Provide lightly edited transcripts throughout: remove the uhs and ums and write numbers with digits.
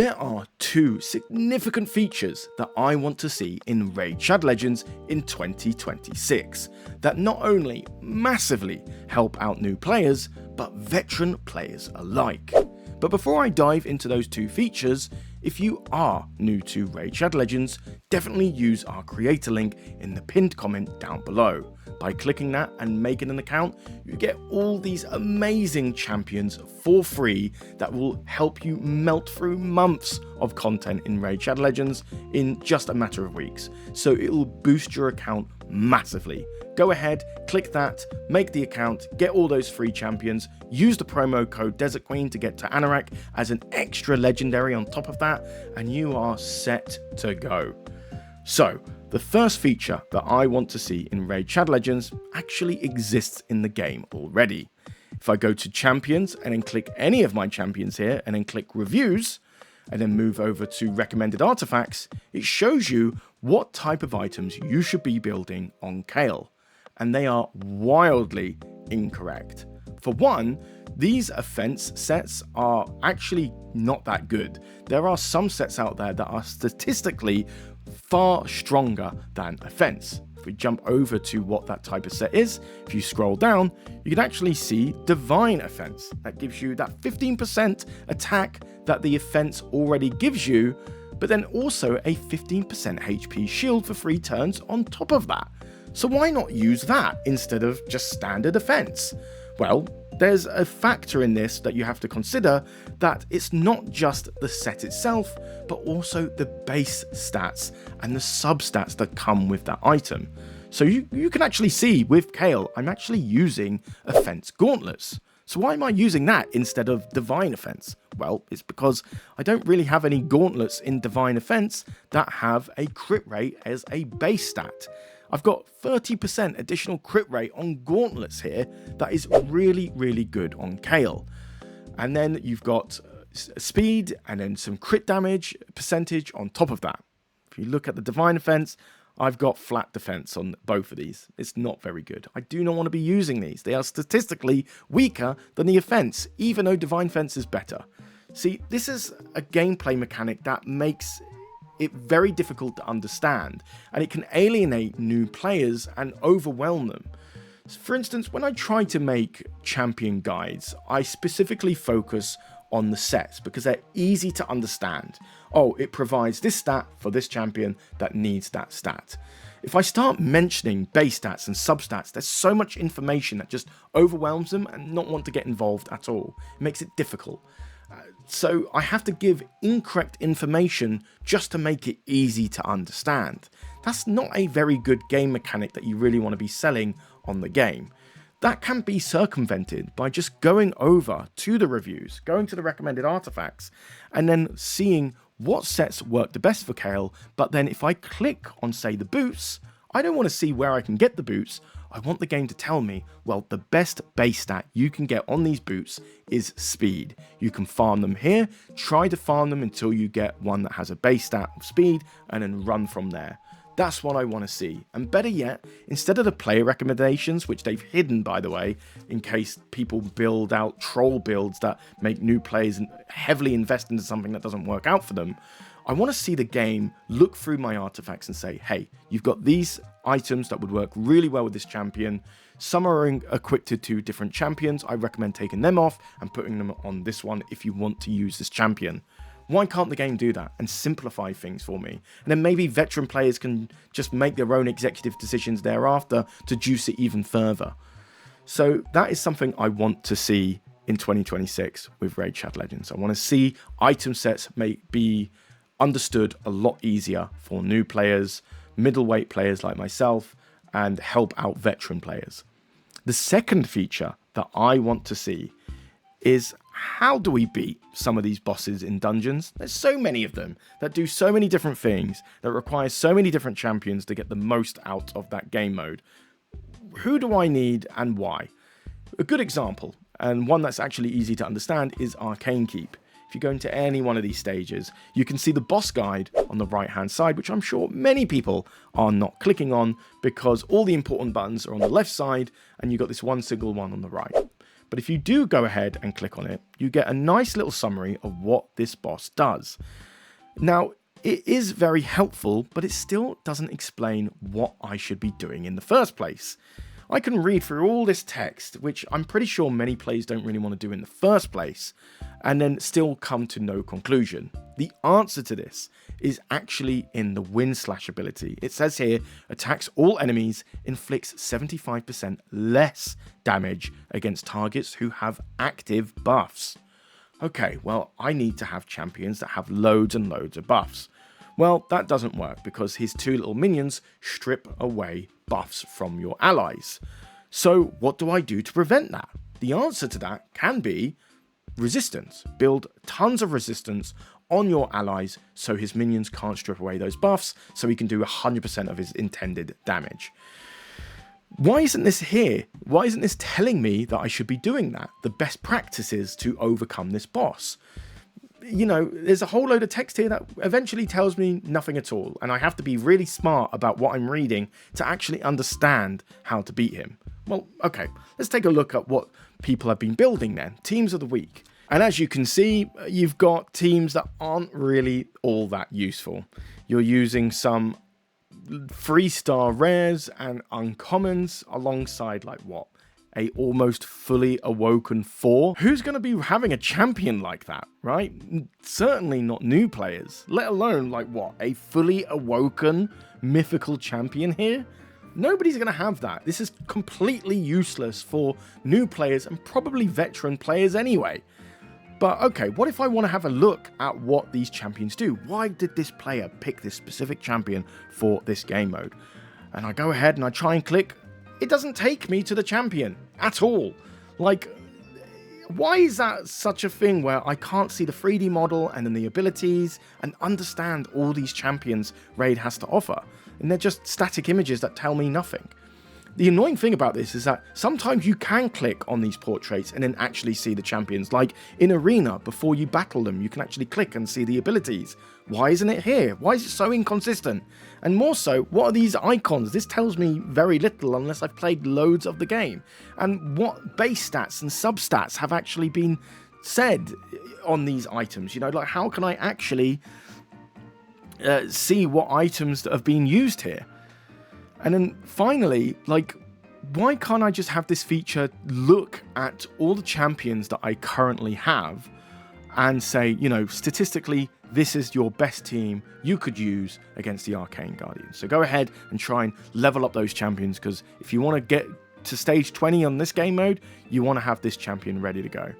There are two significant features that I want to see in Raid Shadow Legends in 2026 that not only massively help out new players, but veteran players alike. But before I dive into those two features, if you are new to Raid Shadow Legends, definitely use our creator link in the pinned comment down below. By clicking that and making an account, you get all these amazing champions for free that will help you melt through months of content in Raid Shadow Legends in just a matter of weeks. So it will boost your account massively. Go ahead, click that, make the account, get all those free champions, use the promo code Desert Queen to get to Anorak as an extra legendary on top of that, and you are set to go. So, the first feature that I want to see in Raid Shadow Legends actually exists in the game already. If I go to champions and then click any of my champions here and then click reviews and then move over to recommended artifacts, it shows you what type of items you should be building on Kayle. And they are wildly incorrect. For one, these offense sets are actually not that good. There are some sets out there that are statistically far stronger than offense. If we jump over to what that type of set is, if you scroll down, you can actually see divine offense. That gives you that 15% attack that the offense already gives you, but then also a 15% HP shield for 3 turns on top of that. So why not use that instead of just standard offense? Well, there's a factor in this that you have to consider, that it's not just the set itself, but also the base stats and the substats that come with that item. So you can actually see with Kayle, I'm actually using offense gauntlets. So why am I using that instead of divine offense? Well, it's because I don't really have any gauntlets in divine offense that have a crit rate as a base stat. I've got 30% additional crit rate on gauntlets here that is really, really good on Kayle. And then you've got speed and then some crit damage percentage on top of that. If you look at the divine offense, I've got flat defense on both of these. It's not very good. I do not want to be using these. They are statistically weaker than the offense, even though divine offense is better. See, this is a gameplay mechanic that makes it very difficult to understand, and it can alienate new players and overwhelm them. For instance, when I try to make champion guides, I specifically focus on the sets because they're easy to understand. Oh, it provides this stat for this champion that needs that stat. If I start mentioning base stats and substats, there's so much information that just overwhelms them and not want to get involved at all. It makes it difficult. So I have to give incorrect information just to make it easy to understand. That's not a very good game mechanic that you really want to be selling on the game. That can be circumvented by just going over to the reviews, going to the recommended artifacts, and then seeing what sets work the best for Kayle. But then if I click on, say, the boots, I don't want to see where I can get the boots. I want the game to tell me, well, the best base stat you can get on these boots is speed. You can farm them here, try to farm them until you get one that has a base stat of speed, and then run from there. That's what I want to see. And better yet, instead of the player recommendations, which they've hidden, by the way, in case people build out troll builds that make new players heavily invest into something that doesn't work out for them, I want to see the game look through my artifacts and say, hey, you've got these items that would work really well with this champion. Some are equipped to different champions. I recommend taking them off and putting them on this one if you want to use this champion. Why can't the game do that and simplify things for me? And then maybe veteran players can just make their own executive decisions thereafter to juice it even further. So that is something I want to see in 2026 with Raid Shadow Legends. I want to see item sets be understood a lot easier for new players, middleweight players like myself, and help out veteran players. The second feature that I want to see is, how do we beat some of these bosses in dungeons? There's so many of them that do so many different things, that require so many different champions to get the most out of that game mode. Who do I need and why? A good example, and one that's actually easy to understand, is Arcane Keep. If you go into any one of these stages, you can see the boss guide on the right hand side, which I'm sure many people are not clicking on because all the important buttons are on the left side and you've got this one single one on the right. But if you do go ahead and click on it, you get a nice little summary of what this boss does. Now, it is very helpful, but it still doesn't explain what I should be doing in the first place. I can read through all this text, which I'm pretty sure many players don't really want to do in the first place, and then still come to no conclusion. The answer to this is actually in the Wind Slash ability. It says here, attacks all enemies, inflicts 75% less damage against targets who have active buffs. Okay, well, I need to have champions that have loads and loads of buffs. Well, that doesn't work because his two little minions strip away buffs from your allies. So what do I do to prevent that? The answer to that can be resistance. Build tons of resistance on your allies so his minions can't strip away those buffs, so he can do 100% of his intended damage. Why isn't this here? Why isn't this telling me that I should be doing that? The best practices to overcome this boss. You know, there's a whole load of text here that eventually tells me nothing at all, and I have to be really smart about what I'm reading to actually understand how to beat him. Well, okay, let's take a look at what people have been building then. Teams of the week. And as you can see, you've got teams that aren't really all that useful. You're using some 3-star rares and uncommons alongside like what? A almost fully awoken 4? Who's going to be having a champion like that, right? Certainly not new players, let alone like what? A fully awoken mythical champion here? Nobody's going to have that. This is completely useless for new players and probably veteran players anyway. But okay, what if I want to have a look at what these champions do? Why did this player pick this specific champion for this game mode? And I go ahead and I try and click. It doesn't take me to the champion at all. Like, why is that such a thing where I can't see the 3D model and then the abilities and understand all these champions Raid has to offer? And they're just static images that tell me nothing. The annoying thing about this is that sometimes you can click on these portraits and then actually see the champions. Like in Arena, before you battle them, you can actually click and see the abilities. Why isn't it here? Why is it so inconsistent? And more so, what are these icons? This tells me very little unless I've played loads of the game. And what base stats and substats have actually been said on these items? You know, like how can I actually see what items that have been used here? And then finally, like, why can't I just have this feature look at all the champions that I currently have and say, you know, statistically, this is your best team you could use against the Arcane Guardians. So go ahead and try and level up those champions, because if you want to get to stage 20 on this game mode, you want to have this champion ready to go.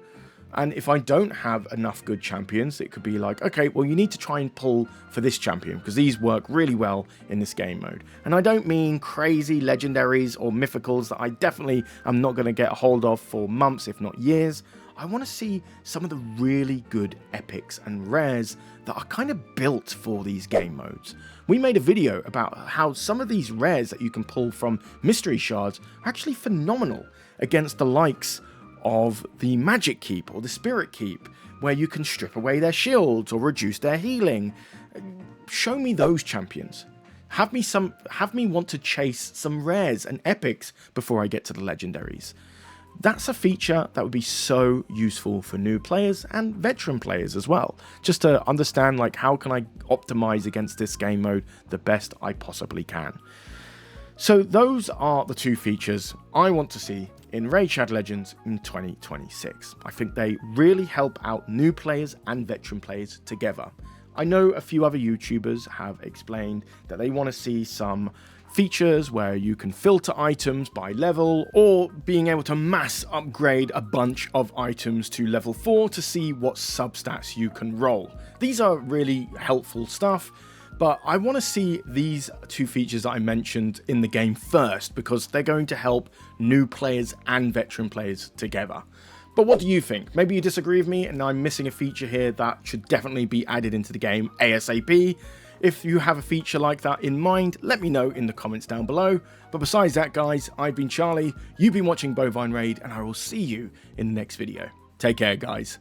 And if I don't have enough good champions, it could be like, okay, well, you need to try and pull for this champion because these work really well in this game mode. And I don't mean crazy legendaries or mythicals that I definitely am not going to get a hold of for months, if not years. I want to see some of the really good epics and rares that are kind of built for these game modes. We made a video about how some of these rares that you can pull from mystery shards are actually phenomenal against the likes of the Magic Keep or the Spirit Keep, where you can strip away their shields or reduce their healing. Show me those champions. Have me want to chase some rares and epics before I get to the legendaries. That's a feature that would be so useful for new players and veteran players as well, just to understand like how can I optimize against this game mode the best I possibly can. So those are the two features I want to see in Raid Shadow Legends in 2026. I think they really help out new players and veteran players together. I know a few other YouTubers have explained that they want to see some features where you can filter items by level, or being able to mass upgrade a bunch of items to level 4 to see what substats you can roll. These are really helpful stuff, but I want to see these two features that I mentioned in the game first, because they're going to help new players and veteran players together. But what do you think? Maybe you disagree with me and I'm missing a feature here that should definitely be added into the game ASAP. If you have a feature like that in mind, let me know in the comments down below. But besides that, guys, I've been Charlie, you've been watching Bovine Raid, and I will see you in the next video. Take care, guys.